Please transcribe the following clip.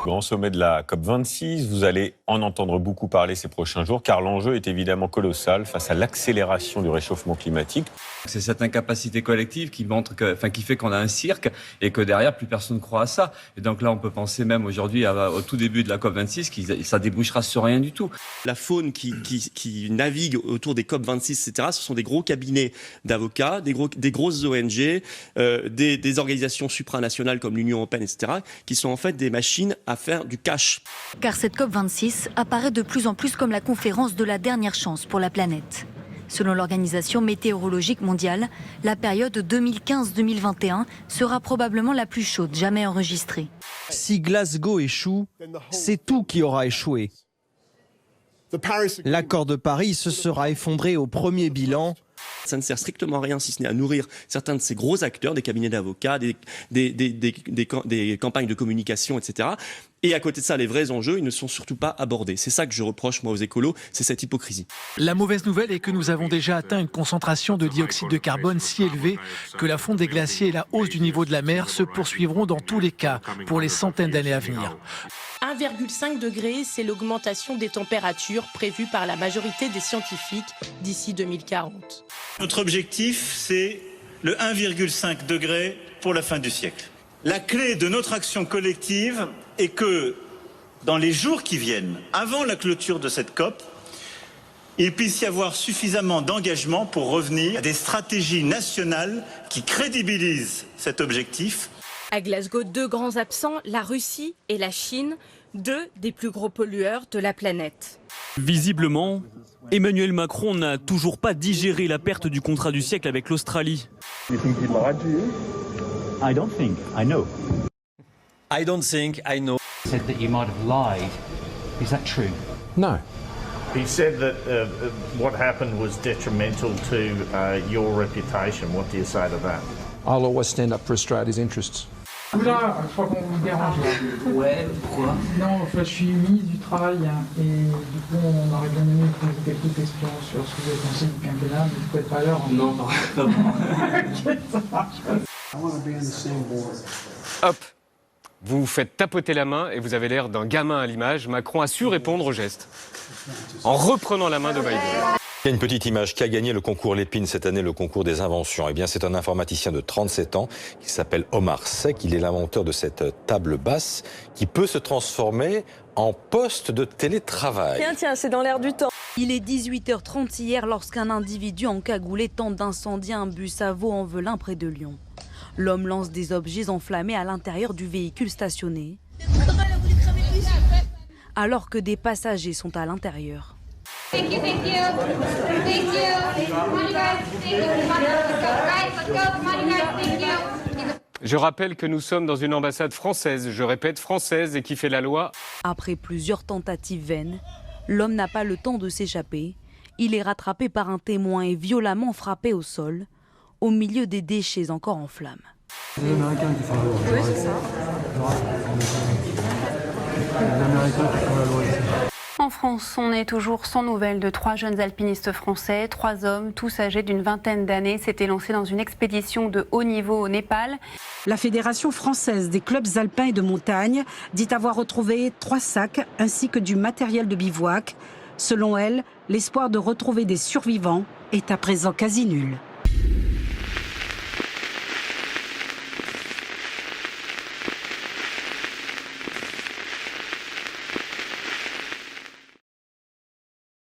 Grand sommet de la COP26, vous allez en entendre beaucoup parler ces prochains jours, car l'enjeu est évidemment colossal face à l'accélération du réchauffement climatique. C'est cette incapacité collective qui fait qu'on a un cirque et que derrière, plus personne ne croit à ça. Et donc là, on peut penser même aujourd'hui, au tout début de la COP26, que ça débouchera sur rien du tout. La faune qui navigue autour des COP26, etc., ce sont des gros cabinets d'avocats, des grosses ONG, des organisations supranationales comme l'Union européenne, etc., qui sont en fait des machines à faire du cash. Car cette COP26 apparaît de plus en plus comme la conférence de la dernière chance pour la planète. Selon l'Organisation météorologique mondiale, la période 2015-2021 sera probablement la plus chaude jamais enregistrée. Si Glasgow échoue, c'est tout qui aura échoué. L'accord de Paris se sera effondré au premier bilan. Ça ne sert strictement à rien si ce n'est à nourrir certains de ces gros acteurs, des cabinets d'avocats, des campagnes de communication, etc. Et à côté de ça, les vrais enjeux, ils ne sont surtout pas abordés. C'est ça que je reproche, moi, aux écolos, c'est cette hypocrisie. La mauvaise nouvelle est que nous avons déjà atteint une concentration de dioxyde de carbone si élevée que la fonte des glaciers et la hausse du niveau de la mer se poursuivront dans tous les cas pour les centaines d'années à venir. 1,5 degré, c'est l'augmentation des températures prévue par la majorité des scientifiques d'ici 2040. Notre objectif, c'est le 1,5 degré pour la fin du siècle. La clé de notre action collective est que, dans les jours qui viennent, avant la clôture de cette COP, il puisse y avoir suffisamment d'engagement pour revenir à des stratégies nationales qui crédibilisent cet objectif. À Glasgow, deux grands absents, la Russie et la Chine, deux des plus gros pollueurs de la planète. Visiblement, Emmanuel Macron n'a toujours pas digéré la perte du contrat du siècle avec l'Australie. I don't think I know. I don't think I know. He said that you might have lied. Is that true? No. He said that what happened was detrimental to your reputation. What do you say to that? I'll always stand up for Australia's interests. Oula, je crois qu'on vous dérange là. Ouais, pourquoi? Non, je suis ministre du Travail et du coup on aurait bien aimé que vous quelques questions sur ce que vous avez pensé du quinquennat, mais vous pouvez être à l'heure. Non, pas vraiment. Ok, ça marche. Hop, vous vous faites tapoter la main et vous avez l'air d'un gamin à l'image. Macron a su répondre au geste en reprenant la main de Biden. Il y a une petite image qui a gagné le concours Lépine cette année, le concours des inventions. Eh bien, c'est un informaticien de 37 ans qui s'appelle Omar Sek. Il est l'inventeur de cette table basse qui peut se transformer en poste de télétravail. Tiens, c'est dans l'air du temps. Il est 18h30 hier lorsqu'un individu encagoulé tente d'incendier un bus à Vaux-en-Velin près de Lyon. L'homme lance des objets enflammés à l'intérieur du véhicule stationné, alors que des passagers sont à l'intérieur. Je rappelle que nous sommes dans une ambassade française, je répète française, et qui fait la loi. Après plusieurs tentatives vaines, l'homme n'a pas le temps de s'échapper. Il est rattrapé par un témoin et violemment frappé au sol, au milieu des déchets encore en flammes. C'est les Américains qui font la loi. Oui, c'est ça. Les Américains qui font la loi ici. En France, on est toujours sans nouvelles de 3 jeunes alpinistes français. 3 hommes, tous âgés d'une vingtaine d'années, s'étaient lancés dans une expédition de haut niveau au Népal. La Fédération française des clubs alpins et de montagne dit avoir retrouvé 3 sacs ainsi que du matériel de bivouac. Selon elle, l'espoir de retrouver des survivants est à présent quasi nul.